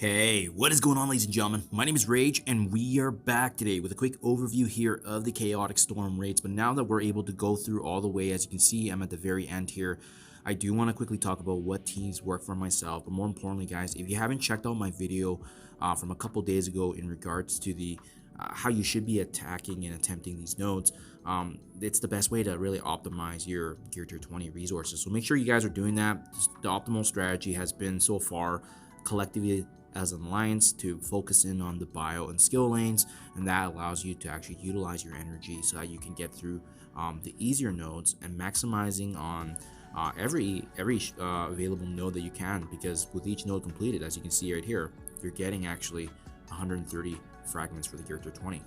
Hey, what is going on, ladies and gentlemen? My name is Rayge, and we are back today with a quick overview here of the Chaotic Storm raids. But now that we're able to go through all the way, as you can see, I'm at the very end here. I do want to quickly talk about what teams work for myself, but more importantly, guys, if you haven't checked out my video from a couple days ago in regards to the how you should be attacking and attempting these nodes, it's the best way to really optimize your Gear Tier 20 resources. So make sure you guys are doing that. The optimal strategy has been so far collectively as an alliance to focus in on the bio and skill lanes, and that allows you to actually utilize your energy so that you can get through the easier nodes and maximizing on every available node that you can, because with each node completed, as you can see right here, you're getting actually 130 fragments for the Gear Tier 20.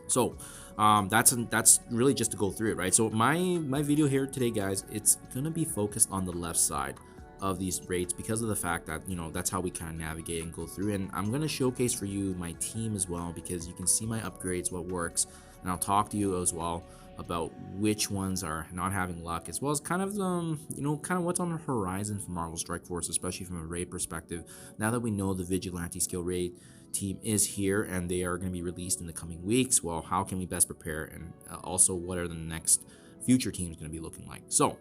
So that's really just to go through it, right? So my video here today, guys, it's gonna be focused on the left side of these raids because of the fact that, you know, that's how we kind of navigate and go through. And I'm going to showcase for you my team as well, because you can see my upgrades, what works, and I'll talk to you as well about which ones are not having luck, as well as kind of kind of what's on the horizon for Marvel Strike Force, especially from a raid perspective. Now that we know the Vigilante skill raid team is here and they are going to be released in the coming weeks, well, how can we best prepare, and also what are the next future teams going to be looking like? So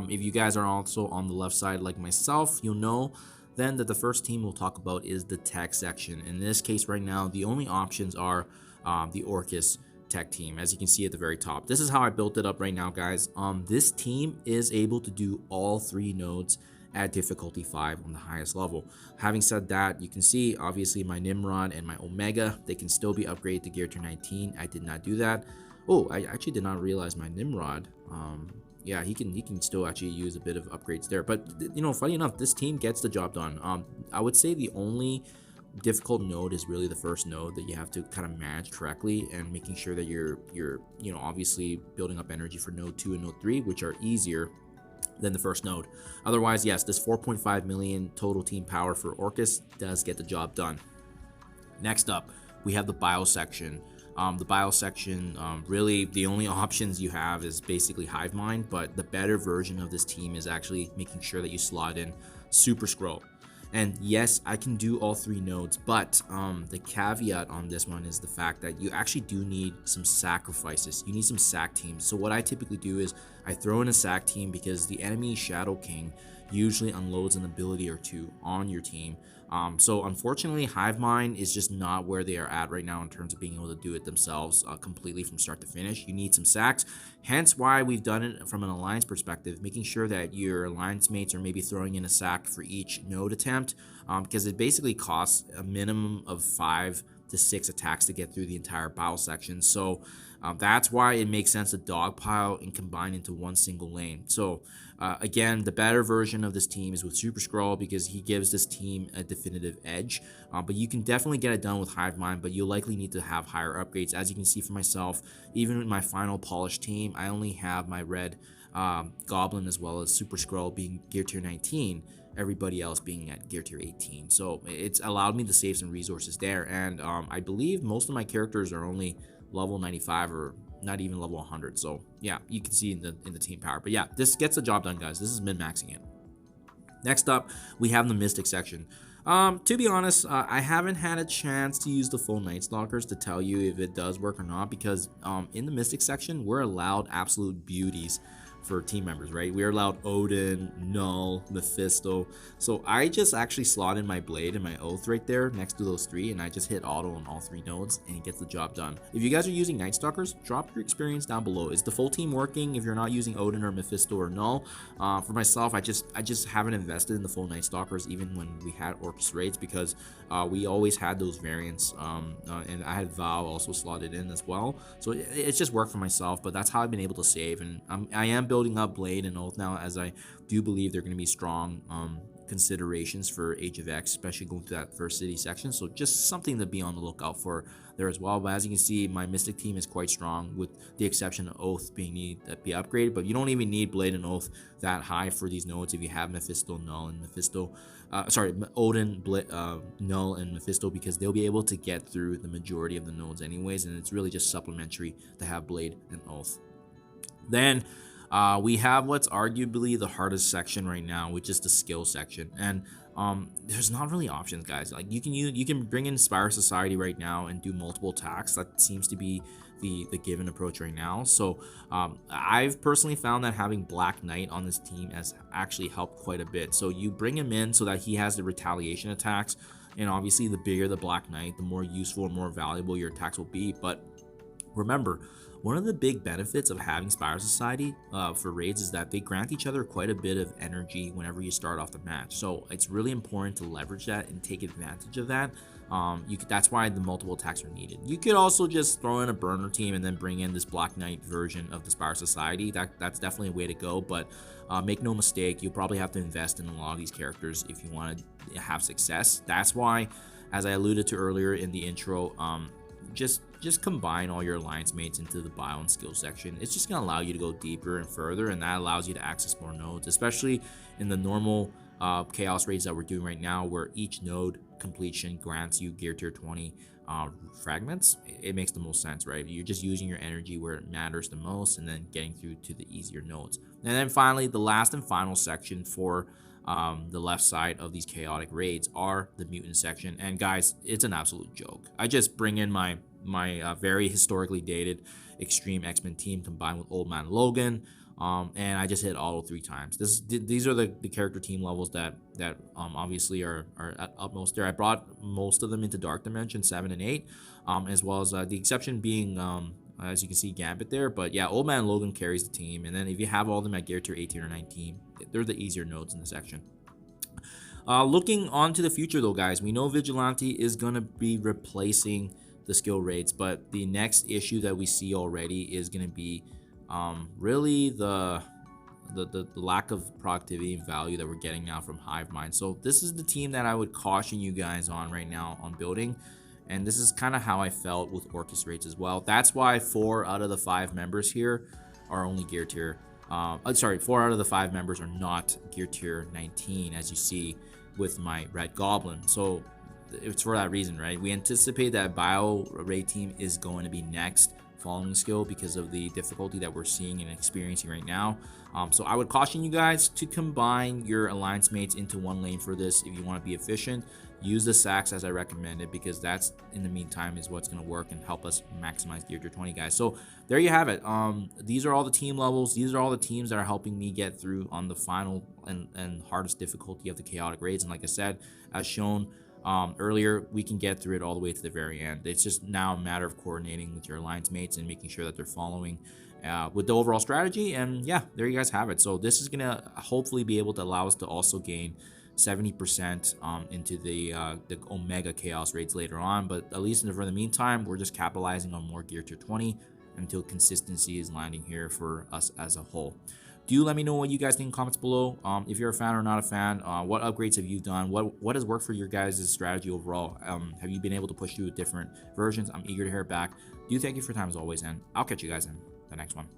if you guys are also on the left side like myself, you'll know then that the first team we'll talk about is the tech section. In this case right now, the only options are the Orcus tech team, as you can see at the very top. This is how I built it up right now, guys. This team is able to do all 3 nodes at difficulty 5 on the highest level. Having said that, you can see obviously my Nimrod and my Omega, they can still be upgraded to Gear Tier 19. I did not do that. Oh, I actually did not realize my Nimrod, yeah, he can still actually use a bit of upgrades there. But, you know, funny enough, this team gets the job done. I would say the only difficult node is really the first node that you have to kind of manage correctly, and making sure that you're you know, obviously building up energy for node 2 and node 3, which are easier than the first node. Otherwise, yes, this 4.5 million total team power for Orcus does get the job done. Next up, we have the bio section. The bio section, really the only options you have is basically hive mind, but the better version of this team is actually making sure that you slot in Super Scroll. And yes, I can do all 3 nodes, but the caveat on this one is the fact that you actually do need some sacrifices. You need some sack teams. So what I typically do is I throw in a sack team, because the enemy Shadow King usually unloads an ability or 2 on your team. So unfortunately, Hive Mind is just not where they are at right now in terms of being able to do it themselves completely from start to finish. You need some sacks, hence why we've done it from an alliance perspective, making sure that your alliance mates are maybe throwing in a sack for each node attempt, because it basically costs a minimum of 5 to 6 attacks to get through the entire battle section. So that's why it makes sense to dogpile and combine into one single lane. So again, the better version of this team is with Super Scroll, because he gives this team a definitive edge. But you can definitely get it done with Hive Mind, but you'll likely need to have higher upgrades. As you can see for myself, even with my final polished team, I only have my red Goblin as well as Super Scroll being Gear Tier 19, everybody else being at Gear Tier 18. So it's allowed me to save some resources there, and I believe most of my characters are only level 95 or not even level 100. So yeah, you can see in the team power. But yeah, this gets the job done, guys. This is min-maxing it. Next up, we have the Mystic section. To be honest, I haven't had a chance to use the full Night Stalkers to tell you if it does work or not, because in the Mystic section, we're allowed absolute beauties for team members, right? We're allowed Odin, Null, Mephisto. So I just actually slotted my Blade and my Oath right there next to those 3, and I just hit auto on all 3 nodes, and it gets the job done. If you guys are using Night Stalkers, drop your experience down below. Is the full team working if you're not using Odin or Mephisto or Null? For myself, I just haven't invested in the full Night Stalkers even when we had Orcus raids, because we always had those variants, and I had Vow also slotted in as well. So it's just worked for myself, but that's how I've been able to save, and I am building up Blade and Oath now, as I do believe they're going to be strong considerations for Age of X, especially going through that first city section. So just something to be on the lookout for there as well. But as you can see, my Mystic team is quite strong, with the exception of Oath being need to be upgraded. But you don't even need Blade and Oath that high for these nodes if you have Mephisto, Null, and Mephisto. Odin, Null, and Mephisto, because they'll be able to get through the majority of the nodes anyways, and it's really just supplementary to have Blade and Oath. Then we have what's arguably the hardest section right now, which is the skill section. And there's not really options, guys. Like you can bring in Spire Society right now and do multiple attacks. That seems to be the given approach right now. So I've personally found that having Black Knight on this team has actually helped quite a bit. So you bring him in so that he has the retaliation attacks, and obviously the bigger the Black Knight, the more useful and more valuable your attacks will be. But remember, one of the big benefits of having Spire Society for raids is that they grant each other quite a bit of energy whenever you start off the match. So it's really important to leverage that and take advantage of that. That's why the multiple attacks are needed. You could also just throw in a burner team and then bring in this Black Knight version of the Spire Society. That's definitely a way to go, but make no mistake, you'll probably have to invest in a lot of these characters if you want to have success. That's why, as I alluded to earlier in the intro, just combine all your alliance mates into the bio and skill section. It's just going to allow you to go deeper and further, and that allows you to access more nodes, especially in the normal chaos raids that we're doing right now, where each node completion grants you gear tier 20 fragments. It makes the most sense, right? You're just using your energy where it matters the most and then getting through to the easier nodes. And then finally, the last and final section for the left side of these chaotic raids are the mutant section. And guys, it's an absolute joke. I just bring in my very historically dated extreme X-Men team combined with Old Man Logan, and I just hit auto 3 times. These are the character team levels that obviously are at utmost there. I brought most of them into Dark Dimension 7 and 8, as well as the exception being as you can see, Gambit there. But yeah, Old Man Logan carries the team, and then if you have all of them at gear tier 18 or 19, they're the easier nodes in the section. Looking on to the future though, guys, we know Vigilante is going to be replacing the skill raids, but the next issue that we see already is going to be really the lack of productivity and value that we're getting now from Hive Mind. So this is the team that I would caution you guys on right now on building, and this is kind of how I felt with Orcus raids as well. That's why 4 out of the 5 members here are only gear tier 4 out of the 5 members are not gear tier 19, as you see with my Red Goblin. So it's for that reason, right? We anticipate that Bio Raid team is going to be next following skill because of the difficulty that we're seeing and experiencing right now. So I would caution you guys to combine your alliance mates into one lane for this if you want to be efficient. Use the sacks as I recommended, because that's in the meantime is what's going to work and help us maximize gear tier 20, guys. So there you have it. These are all the team levels. These are all the teams that are helping me get through on the final and hardest difficulty of the chaotic raids. And like I said, as shown earlier, we can get through it all the way to the very end. It's just now a matter of coordinating with your alliance mates and making sure that they're following with the overall strategy. And yeah, there you guys have it. So this is gonna hopefully be able to allow us to also gain 70% into the Omega Chaos raids later on. But at least for the meantime, we're just capitalizing on more gear tier 20 until consistency is landing here for us as a whole. Do let me know what you guys think in comments below. If you're a fan or not a fan, what upgrades have you done? What has worked for your guys' strategy overall? Have you been able to push through different versions? I'm eager to hear it back. Thank you for your time as always, and I'll catch you guys in the next one.